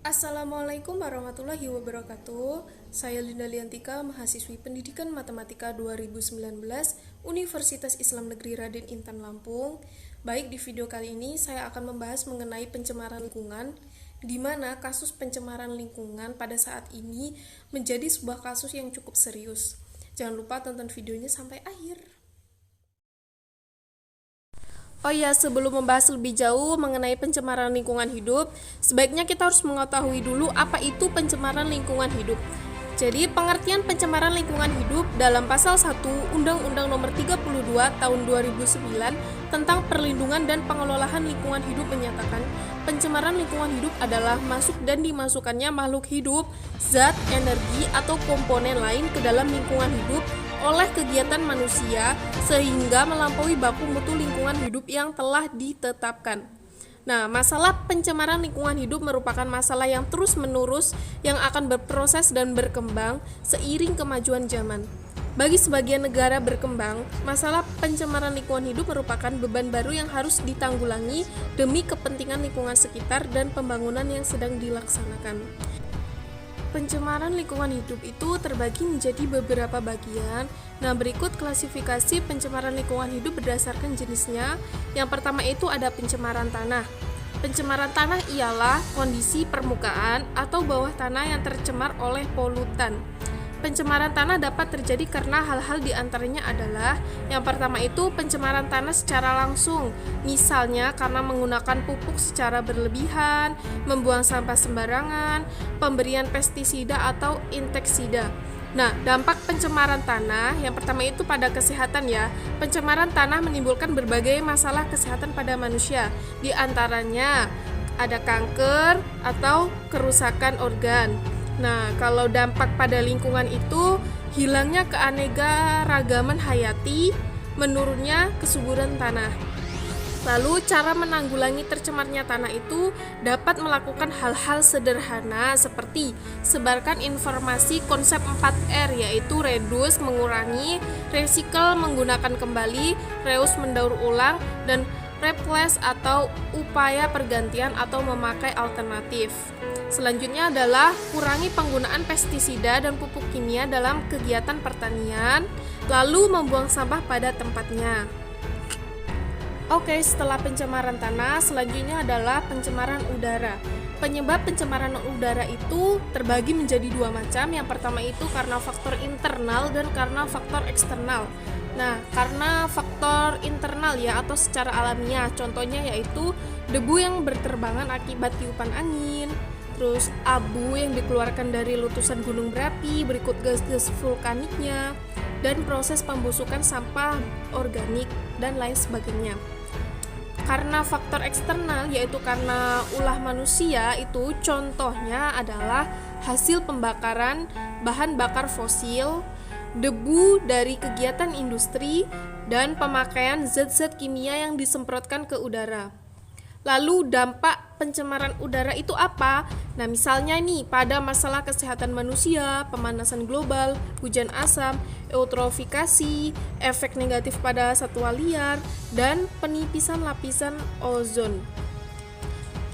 Assalamualaikum warahmatullahi wabarakatuh. Saya Linda Liantika, mahasiswi Pendidikan Matematika 2019 Universitas Islam Negeri Raden Intan Lampung. Baik, di video kali ini saya akan membahas mengenai pencemaran lingkungan, di mana kasus pencemaran lingkungan pada saat ini menjadi sebuah kasus yang cukup serius. Jangan lupa tonton videonya sampai akhir. Oh ya, sebelum membahas lebih jauh mengenai pencemaran lingkungan hidup, sebaiknya kita harus mengetahui dulu apa itu pencemaran lingkungan hidup. Jadi, pengertian pencemaran lingkungan hidup dalam pasal 1 Undang-Undang Nomor 32 Tahun 2009 tentang perlindungan dan pengelolaan lingkungan hidup menyatakan pencemaran lingkungan hidup adalah masuk dan dimasukkannya makhluk hidup, zat, energi, atau komponen lain ke dalam lingkungan hidup oleh kegiatan manusia sehingga melampaui baku mutu lingkungan hidup yang telah ditetapkan. Nah, masalah pencemaran lingkungan hidup merupakan masalah yang terus-menerus yang akan berproses dan berkembang seiring kemajuan zaman. Bagi sebagian negara berkembang, masalah pencemaran lingkungan hidup merupakan beban baru yang harus ditanggulangi demi kepentingan lingkungan sekitar dan pembangunan yang sedang dilaksanakan. Pencemaran lingkungan hidup itu terbagi menjadi beberapa bagian. Nah, berikut klasifikasi pencemaran lingkungan hidup berdasarkan jenisnya. Yang pertama itu ada pencemaran tanah. Pencemaran tanah ialah kondisi permukaan atau bawah tanah yang tercemar oleh polutan. Pencemaran tanah dapat terjadi karena hal-hal diantaranya adalah yang pertama itu pencemaran tanah secara langsung, misalnya karena menggunakan pupuk secara berlebihan, membuang sampah sembarangan, pemberian pestisida atau inseksida. Nah, dampak pencemaran tanah yang pertama itu pada kesehatan ya. Pencemaran tanah menimbulkan berbagai masalah kesehatan pada manusia, di antaranya ada kanker atau kerusakan organ. Nah, kalau dampak pada lingkungan itu hilangnya keanekaragaman hayati, menurunnya kesuburan tanah. Lalu cara menanggulangi tercemarnya tanah itu dapat melakukan hal-hal sederhana seperti sebarkan informasi konsep 4R, yaitu reduce mengurangi, recycle menggunakan kembali, reuse mendaur ulang, dan replace atau upaya pergantian atau memakai alternatif. Selanjutnya adalah kurangi penggunaan pestisida dan pupuk kimia dalam kegiatan pertanian, lalu membuang sampah pada tempatnya. Oke, setelah pencemaran tanah, selanjutnya adalah pencemaran udara. Penyebab pencemaran udara itu terbagi menjadi dua macam. Yang pertama itu karena faktor internal dan karena faktor eksternal. Nah, karena faktor internal ya atau secara alamiah, contohnya yaitu debu yang berterbangan akibat tiupan angin, terus abu yang dikeluarkan dari letusan gunung berapi, berikut gas-gas vulkaniknya, dan proses pembusukan sampah organik dan lain sebagainya. Karena faktor eksternal yaitu karena ulah manusia itu contohnya adalah hasil pembakaran bahan bakar fosil, debu dari kegiatan industri, dan pemakaian zat-zat kimia yang disemprotkan ke udara. Lalu dampak pencemaran udara itu apa? Nah, misalnya nih pada masalah kesehatan manusia, pemanasan global, hujan asam, eutrofikasi, efek negatif pada satwa liar, dan penipisan lapisan ozon.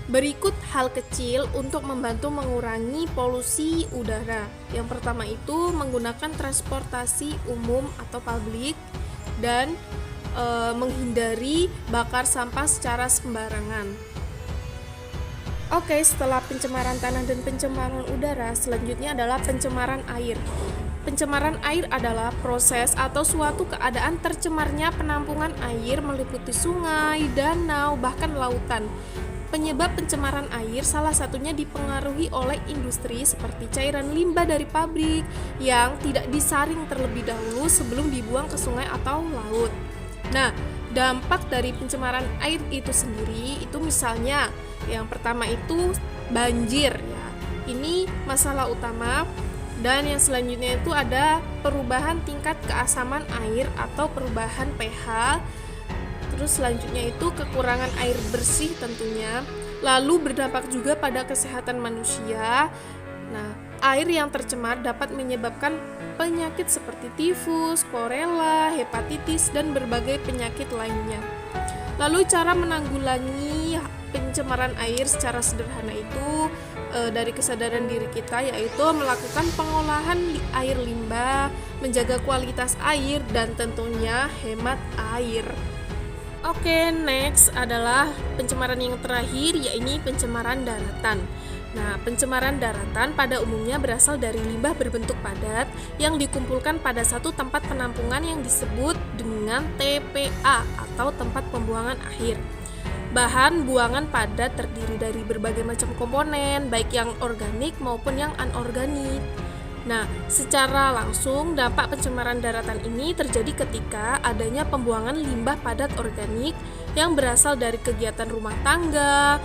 Berikut hal kecil untuk membantu mengurangi polusi udara. Yang pertama itu menggunakan transportasi umum atau publik dan menghindari bakar sampah secara sembarangan. Oke, setelah pencemaran tanah dan pencemaran udara, selanjutnya adalah pencemaran air. Pencemaran air adalah proses atau suatu keadaan tercemarnya penampungan air meliputi sungai, danau, bahkan lautan. Penyebab pencemaran air salah satunya dipengaruhi oleh industri seperti cairan limbah dari pabrik yang tidak disaring terlebih dahulu sebelum dibuang ke sungai atau laut. Nah, dampak dari pencemaran air itu sendiri itu misalnya yang pertama itu banjir ya. Ini masalah utama. Dan yang selanjutnya itu ada perubahan tingkat keasaman air atau perubahan pH. Terus selanjutnya itu kekurangan air bersih tentunya. Lalu berdampak juga pada kesehatan manusia. Nah, air yang tercemar dapat menyebabkan penyakit seperti tifus, korela, hepatitis, dan berbagai penyakit lainnya. Lalu cara menanggulangi pencemaran air secara sederhana itu dari kesadaran diri kita, yaitu melakukan pengolahan air limbah, menjaga kualitas air, dan tentunya hemat air. Oke, next adalah pencemaran yang terakhir, yaitu pencemaran daratan. Nah, pencemaran daratan pada umumnya berasal dari limbah berbentuk padat yang dikumpulkan pada satu tempat penampungan yang disebut dengan TPA atau tempat pembuangan akhir. Bahan buangan padat terdiri dari berbagai macam komponen, baik yang organik maupun yang anorganik. Nah, secara langsung dampak pencemaran daratan ini terjadi ketika adanya pembuangan limbah padat organik yang berasal dari kegiatan rumah tangga,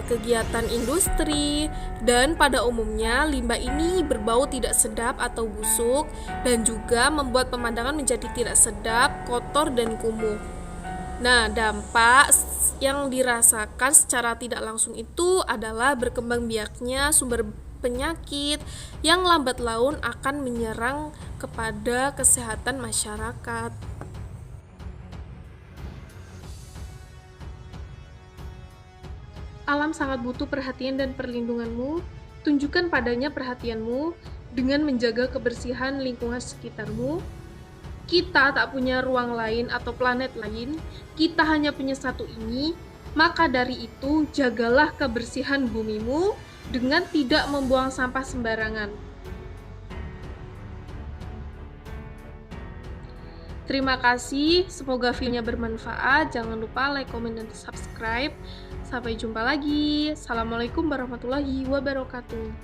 kegiatan industri, dan pada umumnya limbah ini berbau tidak sedap atau busuk dan juga membuat pemandangan menjadi tidak sedap, kotor, dan kumuh. Nah, dampak yang dirasakan secara tidak langsung itu adalah berkembang biaknya sumber penyakit yang lambat laun akan menyerang kepada kesehatan masyarakat. Alam sangat butuh perhatian dan perlindunganmu. Tunjukkan padanya perhatianmu dengan menjaga kebersihan lingkungan sekitarmu. Kita tak punya ruang lain atau planet lain, kita hanya punya satu ini. Maka dari itu, jagalah kebersihan bumimu dengan tidak membuang sampah sembarangan. Terima kasih, semoga videonya bermanfaat. Jangan lupa like, komen, dan subscribe. Sampai jumpa lagi. Assalamualaikum warahmatullahi wabarakatuh.